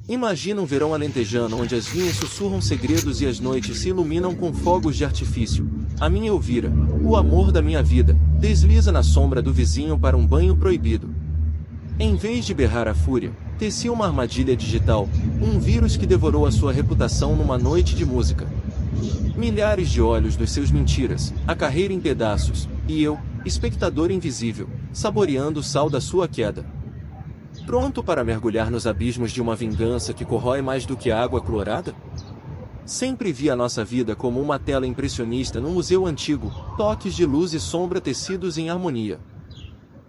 Imagina um verão alentejano onde as vinhas sussurram segredos e as noites se iluminam com fogos de artifício. A minha Elvira, o amor da minha vida, desliza na sombra do vizinho para um banho proibido. Em vez de berrar a fúria, tecia uma armadilha digital, um vírus que devorou a sua reputação numa noite de música. Milhares de olhos dos seus mentiras, a carreira em pedaços, e eu, espectador invisível, saboreando o sal da sua queda. Pronto para mergulhar nos abismos de uma vingança que corrói mais do que a água clorada? Sempre vi a nossa vida como uma tela impressionista num museu antigo, toques de luz e sombra tecidos em harmonia.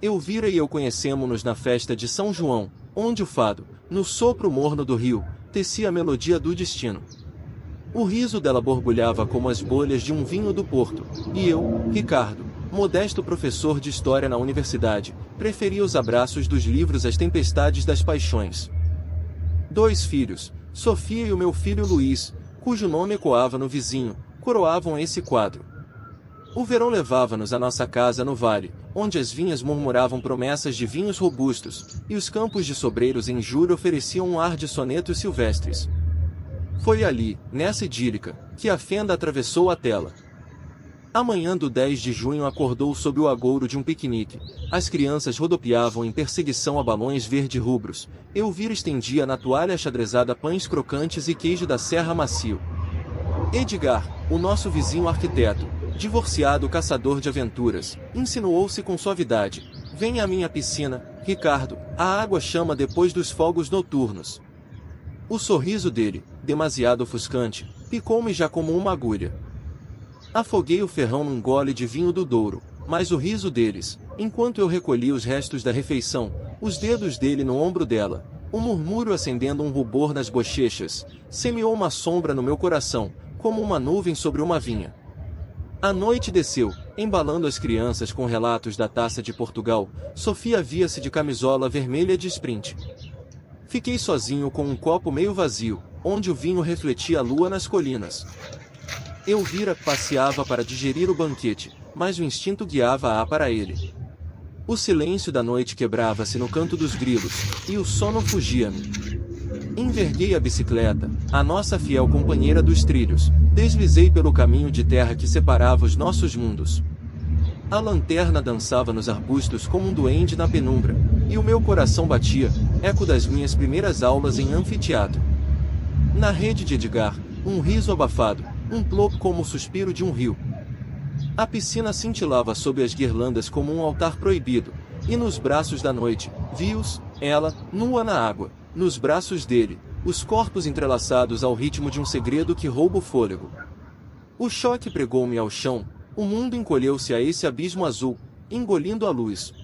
Elvira e eu conhecemo-nos na festa de São João, onde o fado, no sopro morno do rio, tecia a melodia do destino. O riso dela borbulhava como as bolhas de um vinho do Porto, e eu, Ricardo, modesto professor de história na universidade, preferia os abraços dos livros às tempestades das paixões. 2 filhos, Sofia e o meu filho Luís, cujo nome ecoava no vizinho, coroavam esse quadro. O verão levava-nos à nossa casa no vale, onde as vinhas murmuravam promessas de vinhos robustos, e os campos de sobreiros em julho ofereciam um ar de sonetos silvestres. Foi ali, nessa idílica, que a fenda atravessou a tela. A manhã do 10 de junho acordou sob o agouro de um piquenique. As crianças rodopiavam em perseguição a balões verde-rubros. Elvira estendia na toalha achadrezada pães crocantes e queijo da serra macio. Edgar, o nosso vizinho arquiteto, divorciado caçador de aventuras, insinuou-se com suavidade. Venha à minha piscina, Ricardo, a água chama depois dos fogos noturnos. O sorriso dele, demasiado ofuscante, picou-me já como uma agulha. Afoguei o ferrão num gole de vinho do Douro, mas o riso deles, enquanto eu recolhia os restos da refeição, os dedos dele no ombro dela, o murmúrio acendendo um rubor nas bochechas, semeou uma sombra no meu coração, como uma nuvem sobre uma vinha. A noite desceu, embalando as crianças com relatos da Taça de Portugal. Sofia via-se de camisola vermelha de sprint. Fiquei sozinho com um copo meio vazio, onde o vinho refletia a lua nas colinas. Elvira passeava para digerir o banquete, mas o instinto guiava-a para ele. O silêncio da noite quebrava-se no canto dos grilos, e o sono fugia-me. Enverguei a bicicleta, a nossa fiel companheira dos trilhos, deslizei pelo caminho de terra que separava os nossos mundos. A lanterna dançava nos arbustos como um duende na penumbra, e o meu coração batia, eco das minhas primeiras aulas em anfiteatro. Na rede de Edgar, um riso abafado, um plop como o suspiro de um rio. A piscina cintilava sob as guirlandas como um altar proibido, e nos braços da noite, vi-os, ela, nua na água, nos braços dele, os corpos entrelaçados ao ritmo de um segredo que rouba o fôlego. O choque pregou-me ao chão, o mundo encolheu-se a esse abismo azul, engolindo a luz.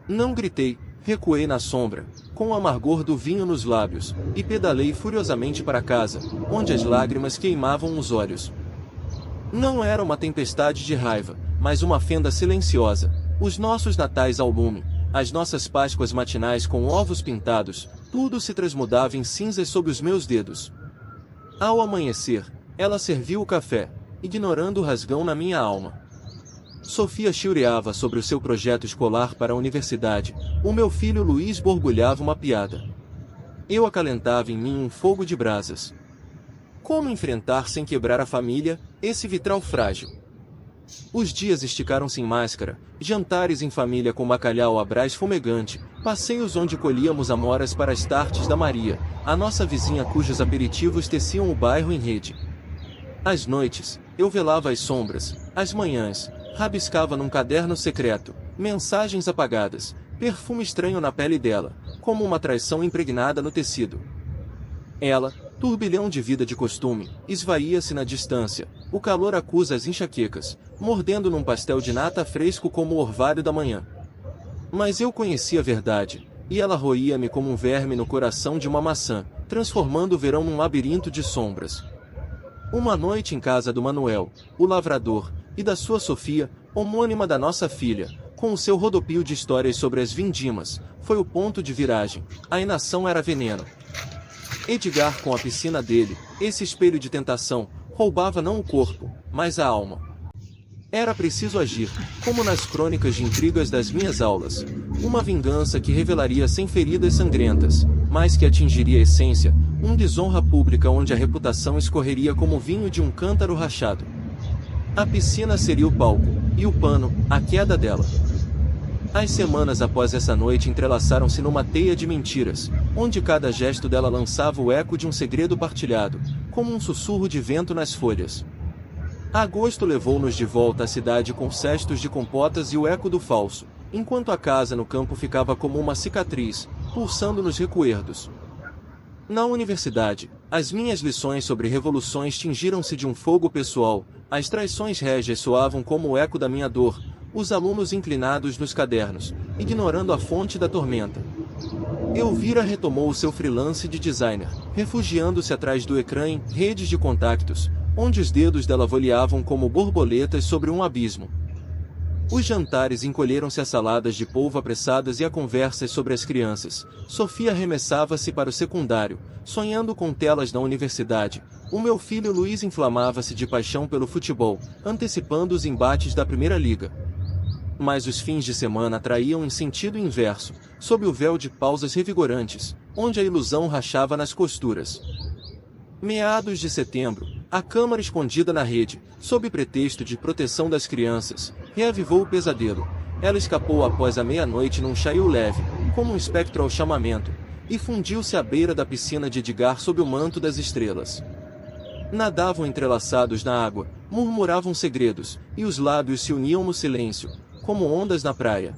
Não gritei, recuei na sombra, com o amargor do vinho nos lábios, e pedalei furiosamente para casa, onde as lágrimas queimavam os olhos. Não era uma tempestade de raiva, mas uma fenda silenciosa, os nossos natais ao lume, as nossas páscoas matinais com ovos pintados, tudo se transmudava em cinzas sob os meus dedos. Ao amanhecer, ela serviu o café, ignorando o rasgão na minha alma. Sofia chilreava sobre o seu projeto escolar para a universidade, o meu filho Luís borbulhava uma piada. Eu acalentava em mim um fogo de brasas. Como enfrentar sem quebrar a família, esse vitral frágil? Os dias esticaram-se em máscara, jantares em família com bacalhau à brás fumegante, passeios onde colhíamos amoras para as tartes da Maria, a nossa vizinha cujos aperitivos teciam o bairro em rede. Às noites, eu velava as sombras, às manhãs, rabiscava num caderno secreto, mensagens apagadas, perfume estranho na pele dela, como uma traição impregnada no tecido. Ela, turbilhão de vida de costume, esvaía-se na distância, o calor acusa as enxaquecas, mordendo num pastel de nata fresco como o orvalho da manhã. Mas eu conhecia a verdade, e ela roía-me como um verme no coração de uma maçã, transformando o verão num labirinto de sombras. Uma noite em casa do Manuel, o lavrador, e da sua Sofia, homônima da nossa filha, com o seu rodopio de histórias sobre as vindimas, foi o ponto de viragem, a inação era veneno. Edgar com a piscina dele, esse espelho de tentação, roubava não o corpo, mas a alma. Era preciso agir, como nas crônicas de intrigas das minhas aulas, uma vingança que revelaria sem feridas sangrentas, mas que atingiria a essência, desonra pública onde a reputação escorreria como vinho de um cântaro rachado. A piscina seria o palco, e o pano, a queda dela. As semanas após essa noite entrelaçaram-se numa teia de mentiras, onde cada gesto dela lançava o eco de um segredo partilhado, como um sussurro de vento nas folhas. Agosto levou-nos de volta à cidade com cestos de compotas e o eco do falso, enquanto a casa no campo ficava como uma cicatriz, pulsando nos recuerdos. Na universidade, as minhas lições sobre revoluções tingiram-se de um fogo pessoal, as traições régias soavam como o eco da minha dor, os alunos inclinados nos cadernos, ignorando a fonte da tormenta. Elvira retomou o seu freelance de designer, refugiando-se atrás do ecrã em redes de contactos, onde os dedos dela voleavam como borboletas sobre um abismo. Os jantares encolheram-se a saladas de polvo apressadas e a conversas sobre as crianças. Sofia arremessava-se para o secundário, sonhando com telas na universidade. O meu filho Luiz inflamava-se de paixão pelo futebol, antecipando os embates da Primeira Liga. Mas os fins de semana traíam em sentido inverso, sob o véu de pausas revigorantes, onde a ilusão rachava nas costuras. Meados de setembro, a câmara escondida na rede, sob pretexto de proteção das crianças, reavivou o pesadelo. Ela escapou após a meia-noite num chail leve, como um espectro ao chamamento, e fundiu-se à beira da piscina de Edgar sob o manto das estrelas. Nadavam entrelaçados na água, murmuravam segredos, e os lábios se uniam no silêncio, como ondas na praia.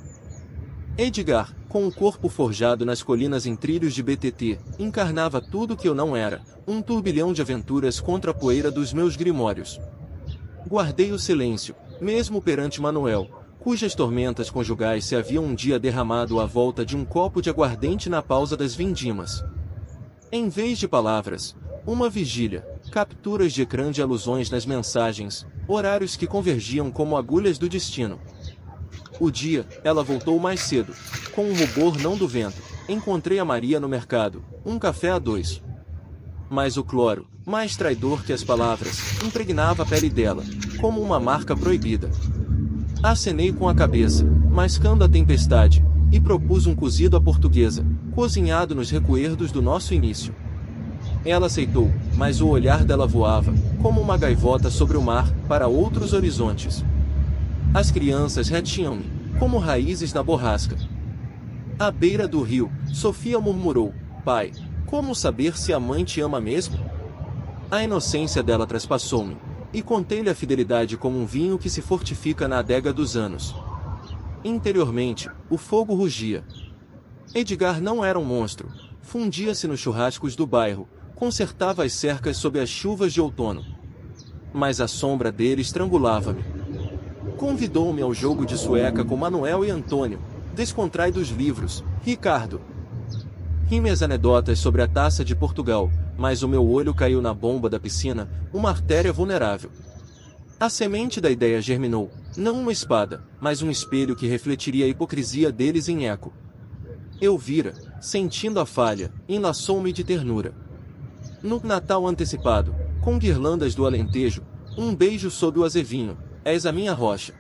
Edgar, com o corpo forjado nas colinas em trilhos de BTT, encarnava tudo que eu não era, um turbilhão de aventuras contra a poeira dos meus grimórios. Guardei o silêncio, mesmo perante Manuel, cujas tormentas conjugais se haviam um dia derramado à volta de um copo de aguardente na pausa das vindimas. Em vez de palavras, uma vigília, capturas de ecrã de alusões nas mensagens, horários que convergiam como agulhas do destino. O dia, ela voltou mais cedo, com um rubor não do vento. Encontrei a Maria no mercado, um café a 2. Mas o cloro, mais traidor que as palavras, impregnava a pele dela, como uma marca proibida. Acenei com a cabeça, mascando a tempestade, e propus um cozido à portuguesa, cozinhado nos recuerdos do nosso início. Ela aceitou, mas o olhar dela voava, como uma gaivota sobre o mar, para outros horizontes. As crianças retinham-me, como raízes na borrasca. À beira do rio, Sofia murmurou: "Pai, como saber se a mãe te ama mesmo?" A inocência dela traspassou-me, e contei-lhe a fidelidade como um vinho que se fortifica na adega dos anos. Interiormente, o fogo rugia. Edgar não era um monstro, fundia-se nos churrascos do bairro, consertava as cercas sob as chuvas de outono. Mas a sombra dele estrangulava-me. Convidou-me ao jogo de sueca com Manuel e Antônio, descontrai dos livros, Ricardo. Ri-me as anedotas sobre a taça de Portugal, mas o meu olho caiu na bomba da piscina, uma artéria vulnerável. A semente da ideia germinou, não uma espada, mas um espelho que refletiria a hipocrisia deles em eco. Elvira, sentindo a falha, enlaçou-me de ternura. No Natal antecipado, com guirlandas do Alentejo, um beijo sob o azevinho, és a minha rocha.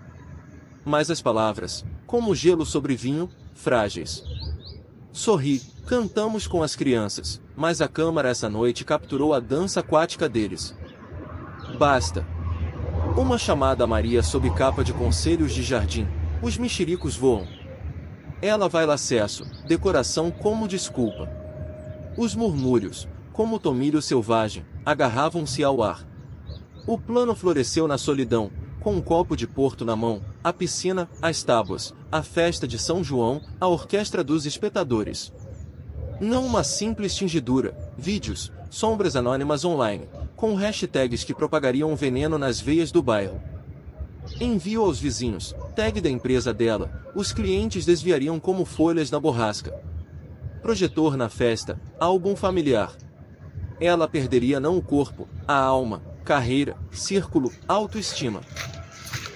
Mas as palavras, como gelo sobre vinho, frágeis. Sorri, cantamos com as crianças, mas a câmara essa noite capturou a dança aquática deles. Basta. Uma chamada a Maria sob capa de conselhos de jardim, os mexericos voam. Ela vai lá acesso, decoração como desculpa. Os murmúrios, como tomilho selvagem, agarravam-se ao ar. O plano floresceu na solidão, com um copo de porto na mão, a piscina, as tábuas, a festa de São João, a orquestra dos espectadores. Não uma simples tingidura, vídeos, sombras anônimas online, com hashtags que propagariam um veneno nas veias do bairro. Envio aos vizinhos, tag da empresa dela, os clientes desviariam como folhas na borrasca. Projetor na festa, álbum familiar. Ela perderia não o corpo, a alma, carreira, círculo, autoestima.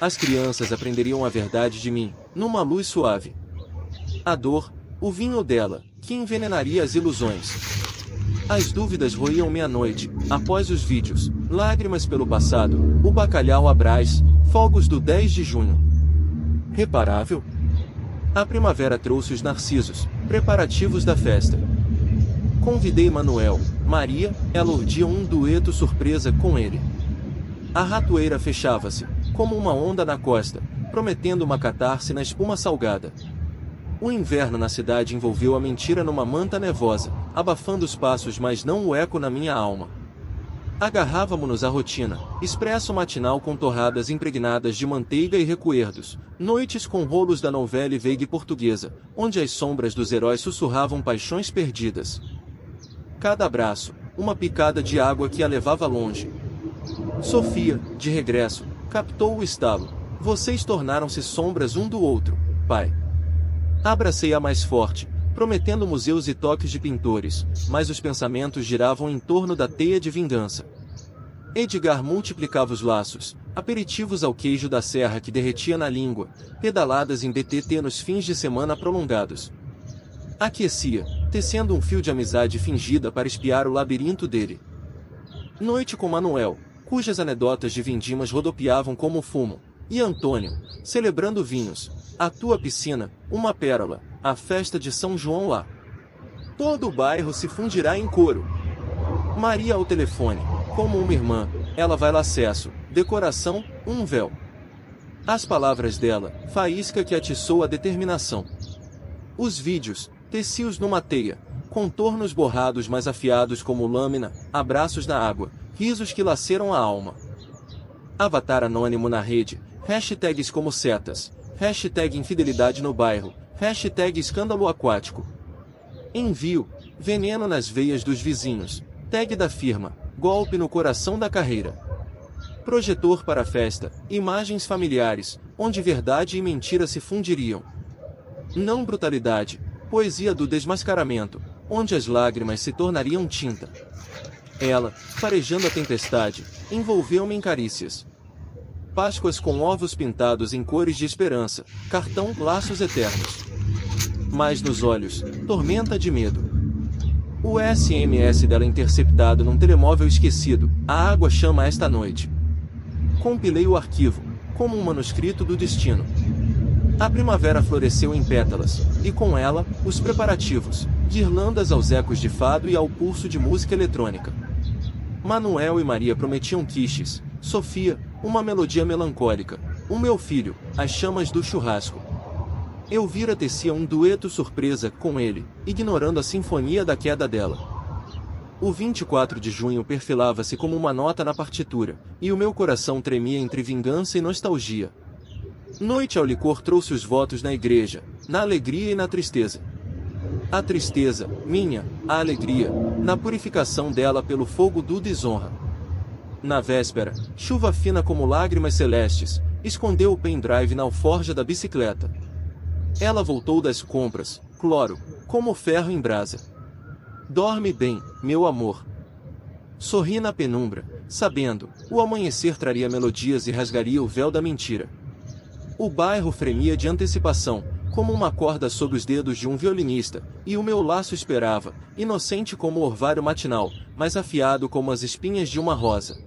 As crianças aprenderiam a verdade de mim, numa luz suave. A dor, o vinho dela, que envenenaria as ilusões. As dúvidas roíam meia-noite, após os vídeos, lágrimas pelo passado, o bacalhau à Brás, fogos do 10 de junho. Reparável? A primavera trouxe os narcisos, preparativos da festa. Convidei Manuel, Maria, ela urdia um dueto surpresa com ele. A ratoeira fechava-se, como uma onda na costa, prometendo uma catarse na espuma salgada. O inverno na cidade envolveu a mentira numa manta nevosa, abafando os passos mas não o eco na minha alma. Agarrávamo-nos à rotina, expresso matinal com torradas impregnadas de manteiga e recoerdos, noites com rolos da novela vague portuguesa, onde as sombras dos heróis sussurravam paixões perdidas. Cada abraço, uma picada de água que a levava longe. Sofia, de regresso, captou o estalo. Vocês tornaram-se sombras um do outro, pai. Abracei-a mais forte, prometendo museus e toques de pintores, mas os pensamentos giravam em torno da teia de vingança. Edgar multiplicava os laços, aperitivos ao queijo da serra que derretia na língua, pedaladas em BTT nos fins de semana prolongados. Aquecia, tecendo um fio de amizade fingida para espiar o labirinto dele. Noite com Manuel, cujas anedotas de vindimas rodopiavam como fumo, e Antônio, celebrando vinhos, a tua piscina, uma pérola, a festa de São João lá. Todo o bairro se fundirá em coro. Maria ao telefone, como uma irmã, ela vai lá acesso, decoração, um véu. As palavras dela, faísca que atiçou a determinação. Os vídeos, teci-os numa teia, contornos borrados mas afiados como lâmina, abraços na água, risos que laceram a alma. Avatar anônimo na rede, hashtags como setas, hashtag infidelidade no bairro, hashtag escândalo aquático. Envio, veneno nas veias dos vizinhos, tag da firma, golpe no coração da carreira. Projetor para a festa, imagens familiares, onde verdade e mentira se fundiriam. Não brutalidade, poesia do desmascaramento, onde as lágrimas se tornariam tinta. Ela, farejando a tempestade, envolveu-me em carícias. Páscoas com ovos pintados em cores de esperança, cartão, laços eternos. Mas nos olhos, tormenta de medo. O SMS dela interceptado num telemóvel esquecido, a água chama esta noite. Compilei o arquivo, como um manuscrito do destino. A primavera floresceu em pétalas, e com ela, os preparativos, guirlandas aos ecos de fado e ao pulso de música eletrônica. Manuel e Maria prometiam quiches, Sofia, uma melodia melancólica, o meu filho, as chamas do churrasco. Elvira tecia um dueto surpresa com ele, ignorando a sinfonia da queda dela. O 24 de junho perfilava-se como uma nota na partitura, e o meu coração tremia entre vingança e nostalgia. Noite ao licor trouxe os votos na igreja, na alegria e na tristeza. A tristeza, minha, a alegria, na purificação dela pelo fogo do desonra. Na véspera, chuva fina como lágrimas celestes, escondeu o pendrive na alforja da bicicleta. Ela voltou das compras, cloro, como ferro em brasa. Dorme bem, meu amor. Sorri na penumbra, sabendo, o amanhecer traria melodias e rasgaria o véu da mentira. O bairro fremia de antecipação, como uma corda sob os dedos de um violinista, e o meu laço esperava, inocente como o orvalho matinal, mas afiado como as espinhas de uma rosa.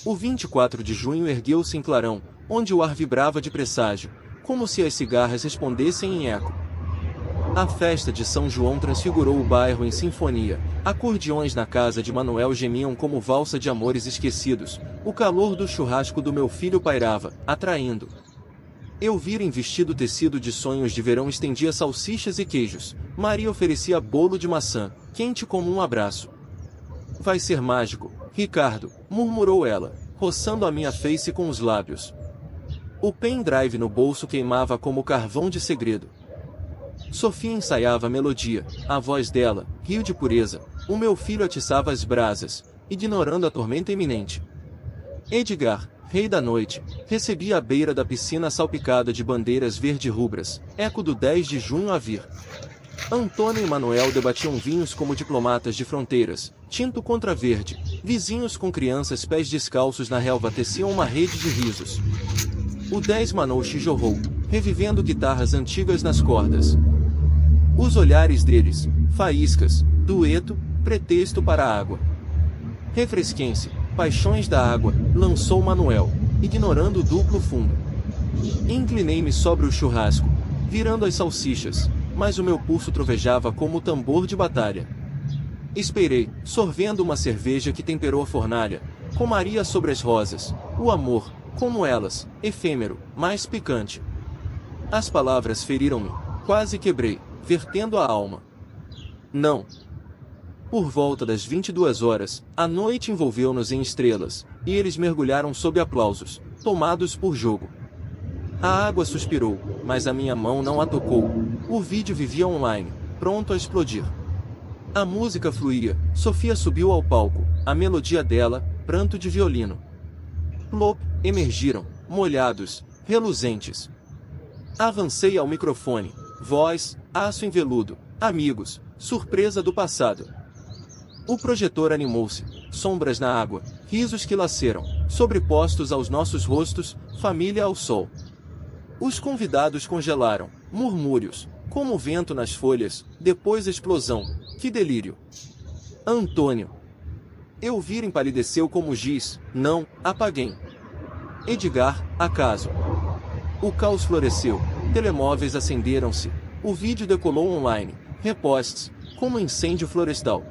O 24 de junho ergueu-se em clarão, onde o ar vibrava de presságio, como se as cigarras respondessem em eco. A festa de São João transfigurou o bairro em sinfonia, acordeões na casa de Manuel gemiam como valsa de amores esquecidos, o calor do churrasco do meu filho pairava, atraindo. Elvira em vestido tecido de sonhos de verão estendia salsichas e queijos, Maria oferecia bolo de maçã, quente como um abraço. Vai ser mágico, Ricardo, murmurou ela, roçando a minha face com os lábios. O pendrive no bolso queimava como carvão de segredo. Sofia ensaiava a melodia, a voz dela, rio de pureza, o meu filho atiçava as brasas, ignorando a tormenta iminente. Edgar, rei da noite, recebia à beira da piscina salpicada de bandeiras verde-rubras, eco do 10 de junho a vir. Antônio e Manuel debatiam vinhos como diplomatas de fronteiras, tinto contra verde, vizinhos com crianças pés descalços na relva teciam uma rede de risos. O 10 Manouche jorrou, revivendo guitarras antigas nas cordas. Os olhares deles, faíscas, dueto, pretexto para a água. Refresquem-se, paixões da água, lançou Manuel, ignorando o duplo fundo. Inclinei-me sobre o churrasco, virando as salsichas, mas o meu pulso trovejava como o tambor de batalha. Esperei, sorvendo uma cerveja que temperou a fornalha, com Maria sobre as rosas, o amor, como elas, efêmero, mais picante. As palavras feriram-me, quase quebrei, vertendo a alma. Não. Por volta das 22 horas, a noite envolveu-nos em estrelas, e eles mergulharam sob aplausos, tomados por jogo. A água suspirou, mas a minha mão não a tocou. O vídeo vivia online, pronto a explodir. A música fluía, Sofia subiu ao palco, a melodia dela, pranto de violino. Plop, emergiram, molhados, reluzentes. Avancei ao microfone, voz, aço em veludo, amigos, surpresa do passado. O projetor animou-se, sombras na água, risos que laceram, sobrepostos aos nossos rostos, família ao sol. Os convidados congelaram, murmúrios, como o vento nas folhas, depois explosão, que delírio. Antônio. Elvira empalideceu como giz, não, apaguei. Edgar, acaso. O caos floresceu, telemóveis acenderam-se, o vídeo decolou online, reposts, como incêndio florestal.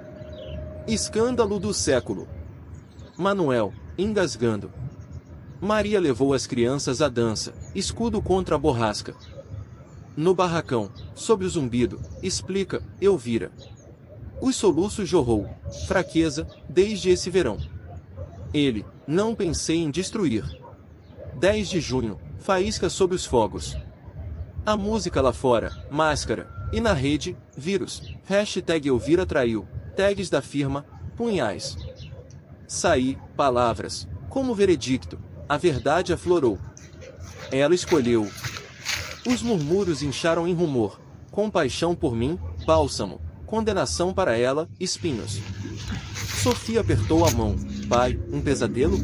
Escândalo do século. Manuel, engasgando. Maria levou as crianças à dança, escudo contra a borrasca. No barracão, sob o zumbido, explica, Elvira. Os soluços jorrou, fraqueza, desde esse verão. Ele, não pensei em destruir. 10 de junho, faísca sob os fogos. A música lá fora, máscara, e na rede, vírus, hashtag Elvira traiu, tags da firma, punhais. Saí, palavras, como veredicto, a verdade aflorou. Ela escolheu. Os murmúrios incharam em rumor, compaixão por mim, bálsamo, condenação para ela, espinhos. Sofia apertou a mão, pai, um pesadelo?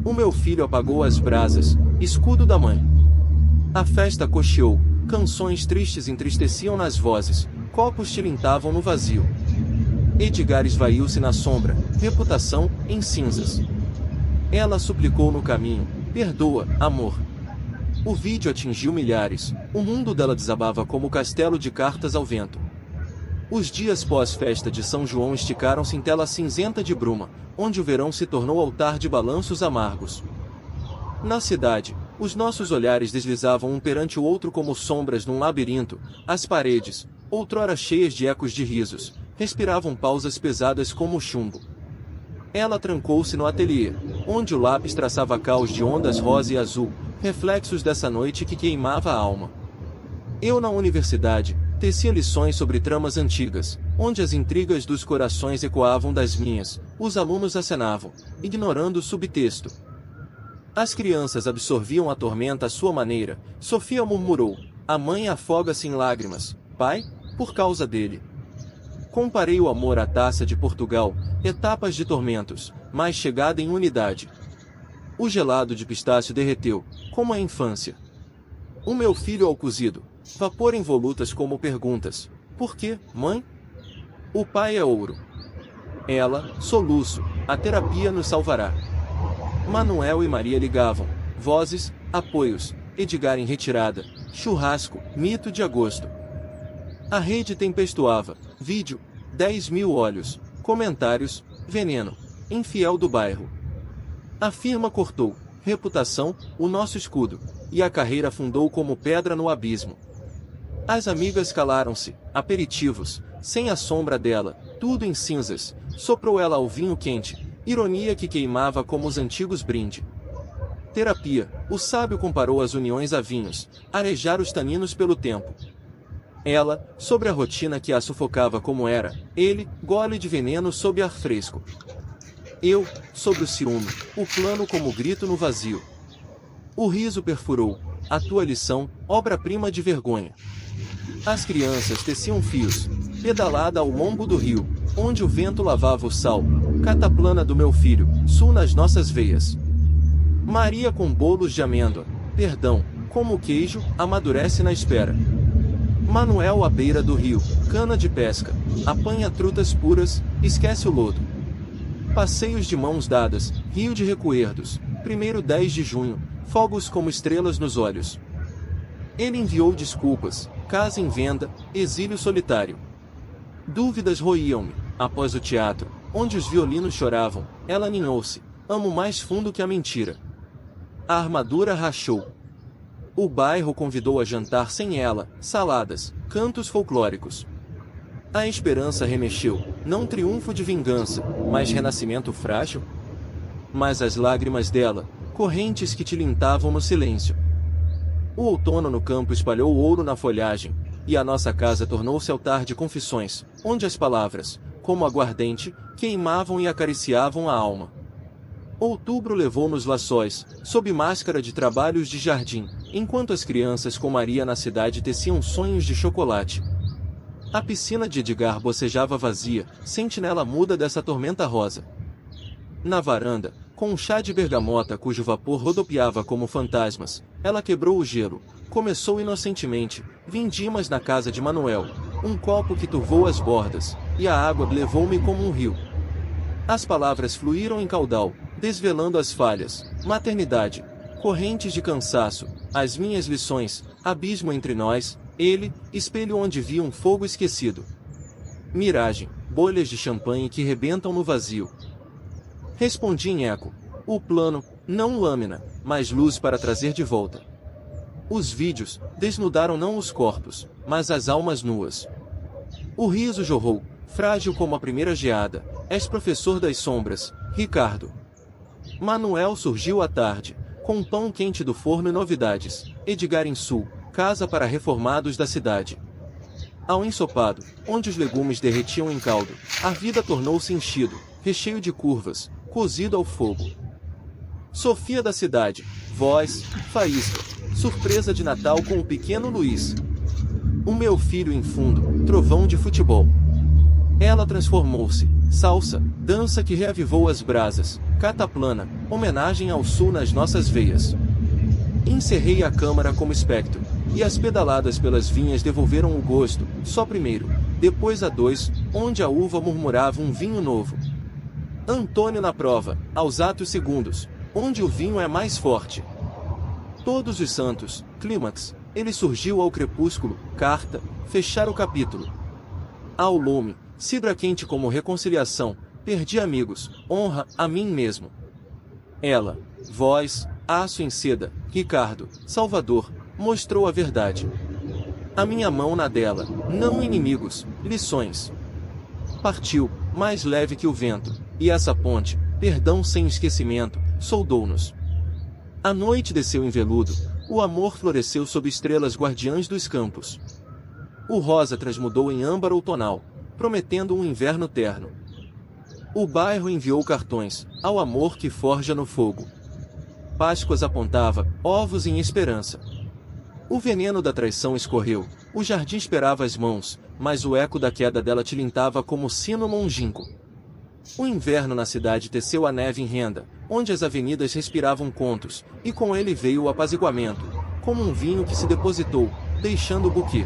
O meu filho apagou as brasas, escudo da mãe. A festa cocheou, canções tristes entristeciam nas vozes, copos tilintavam no vazio. Edgar esvaiu-se na sombra, reputação, em cinzas. Ela suplicou no caminho, perdoa, amor. O vídeo atingiu milhares, o mundo dela desabava como castelo de cartas ao vento. Os dias pós-festa de São João esticaram-se em tela cinzenta de bruma, onde o verão se tornou altar de balanços amargos. Na cidade, os nossos olhares deslizavam um perante o outro como sombras num labirinto, as paredes, outrora cheias de ecos de risos, respiravam pausas pesadas como chumbo. Ela trancou-se no ateliê, onde o lápis traçava caos de ondas rosa e azul, reflexos dessa noite que queimava a alma. Eu na universidade, tecia lições sobre tramas antigas, onde as intrigas dos corações ecoavam das minhas, os alunos acenavam, ignorando o subtexto. As crianças absorviam a tormenta à sua maneira. Sofia murmurou, a mãe afoga-se em lágrimas, pai, por causa dele. Comparei o amor à taça de Portugal, etapas de tormentos, mas chegada em unidade. O gelado de pistácio derreteu, como a infância. O meu filho ao cozido, vapor em volutas como perguntas. Por quê, mãe? O pai é ouro. Ela, soluço, a terapia nos salvará. Manuel e Maria ligavam, vozes, apoios, Edgar em retirada, churrasco, mito de agosto. A rede tempestuava, vídeo, 10.000 olhos, comentários, veneno, infiel do bairro. A firma cortou, reputação, o nosso escudo, e a carreira afundou como pedra no abismo. As amigas calaram-se, aperitivos, sem a sombra dela, tudo em cinzas, soprou ela ao vinho quente, ironia que queimava como os antigos brinde. Terapia, o sábio comparou as uniões a vinhos, arejar os taninos pelo tempo. Ela, sobre a rotina que a sufocava como era, ele, gole de veneno sob ar fresco. Eu, sobre o ciúme, o plano como grito no vazio. O riso perfurou, a tua lição, obra-prima de vergonha. As crianças teciam fios, pedalada ao longo do rio, onde o vento lavava o sal, cataplana do meu filho, sul nas nossas veias. Maria com bolos de amêndoa, perdão, como o queijo, amadurece na espera. Manuel à beira do rio, cana de pesca, apanha trutas puras, esquece o lodo. Passeios de mãos dadas, rio de recuerdos, 10 de junho, fogos como estrelas nos olhos. Ele enviou desculpas, casa em venda, exílio solitário. Dúvidas roíam-me, Após o teatro, onde os violinos choravam, ela aninhou-se. Amo mais fundo que a mentira. A armadura rachou. O bairro convidou a jantar sem ela, saladas, cantos folclóricos. A esperança remexeu, não triunfo de vingança, mas renascimento frágil? Mas as lágrimas dela, correntes que tilintavam no silêncio. O outono no campo espalhou ouro na folhagem, e a nossa casa tornou-se altar de confissões, onde as palavras, como aguardente, queimavam e acariciavam a alma. Outubro levou-nos laçóis, sob máscara de trabalhos de jardim, enquanto as crianças com Maria na cidade teciam sonhos de chocolate. A piscina de Edgar bocejava vazia, sentinela muda dessa tormenta rosa. Na varanda, com um chá de bergamota cujo vapor rodopiava como fantasmas, ela quebrou o gelo, começou inocentemente, vindimas na casa de Manuel, um copo que turvou as bordas, e a água levou-me como um rio. As palavras fluíram em caudal, desvelando as falhas, maternidade, correntes de cansaço, as minhas lições, abismo entre nós, ele, espelho onde vi um fogo esquecido. Miragem, bolhas de champanhe que rebentam no vazio. Respondi em eco. O plano, não lâmina, mas luz para trazer de volta. Os vídeos desnudaram não os corpos, mas as almas nuas. O riso jorrou, frágil como a primeira geada. És professor das sombras, Ricardo. Manuel surgiu à tarde, com pão quente do forno e novidades. Edgar em Sul, casa para reformados da cidade. Ao ensopado, onde os legumes derretiam em caldo, a vida tornou-se enchido, recheio de curvas, cozido ao fogo. Sofia da cidade, voz, faísca, surpresa de Natal com o pequeno Luiz. O meu filho em fundo, trovão de futebol. Ela transformou-se, salsa, dança que reavivou as brasas, cataplana, homenagem ao sul nas nossas veias. Encerrei a câmara como espectro, e as pedaladas pelas vinhas devolveram o gosto, só primeiro, depois a dois, onde a uva murmurava um vinho novo. Antônio na prova, aos atos segundos, onde o vinho é mais forte. Todos os santos, clímax, ele surgiu ao crepúsculo, carta, fechar o capítulo. Ao lume, cidra quente como reconciliação, perdi amigos, honra a mim mesmo. Ela, voz, aço em seda, Ricardo, Salvador, mostrou a verdade. A minha mão na dela, não inimigos, lições. Partiu, mais leve que o vento, e essa ponte, perdão sem esquecimento, soldou-nos. A noite desceu em veludo, o amor floresceu sob estrelas guardiãs dos campos. O rosa transmudou em âmbar outonal, prometendo um inverno terno. O bairro enviou cartões, ao amor que forja no fogo. Páscoas apontava, ovos em esperança. O veneno da traição escorreu, o jardim esperava as mãos, mas o eco da queda dela tilintava como sino longínquo. O inverno na cidade teceu a neve em renda, onde as avenidas respiravam contos, e com ele veio o apaziguamento, como um vinho que se depositou, deixando o buquê.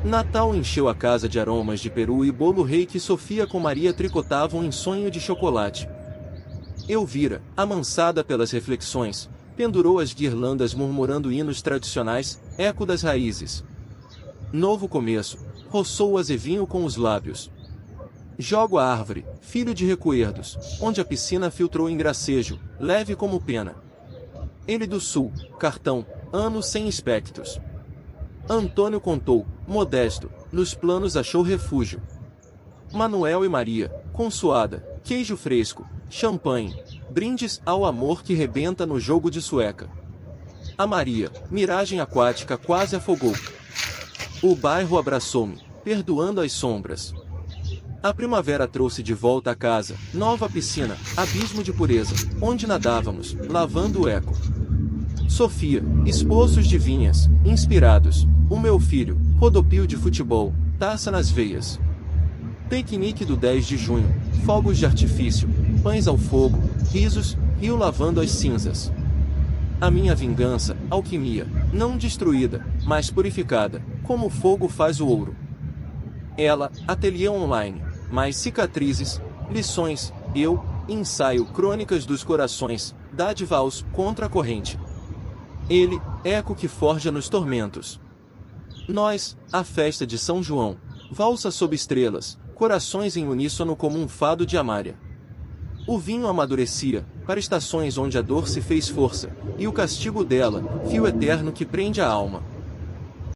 Natal encheu a casa de aromas de peru e bolo rei que Sofia com Maria tricotavam em sonho de chocolate. Elvira, amansada pelas reflexões, pendurou as guirlandas murmurando hinos tradicionais, eco das raízes. Novo começo, roçou o azevinho com os lábios. Jogo a árvore, filho de recuerdos, onde a piscina filtrou em gracejo, leve como pena. Ele do sul, cartão, ano sem espectros. Antônio contou, modesto, nos planos achou refúgio. Manuel e Maria, consoada, queijo fresco, champanhe, brindes ao amor que rebenta no jogo de sueca. A Maria, miragem aquática quase afogou. O bairro abraçou-me, perdoando as sombras. A primavera trouxe de volta a casa, nova piscina, abismo de pureza, onde nadávamos, lavando o eco. Sofia, esposos de vinhas, inspirados, o meu filho, rodopio de futebol, taça nas veias. Piquenique do 10 de junho, fogos de artifício, pães ao fogo, risos, rio lavando as cinzas. A minha vingança, alquimia, não destruída, mas purificada, como o fogo faz o ouro. Ela, ateliê online, mais cicatrizes, lições, eu, ensaio crônicas dos corações, dádiva aos contra a corrente. Ele, eco que forja nos tormentos. Nós, a festa de São João, valsa sob estrelas, corações em uníssono como um fado de Amária. O vinho amadurecia, para estações onde a dor se fez força, e o castigo dela, fio eterno que prende a alma.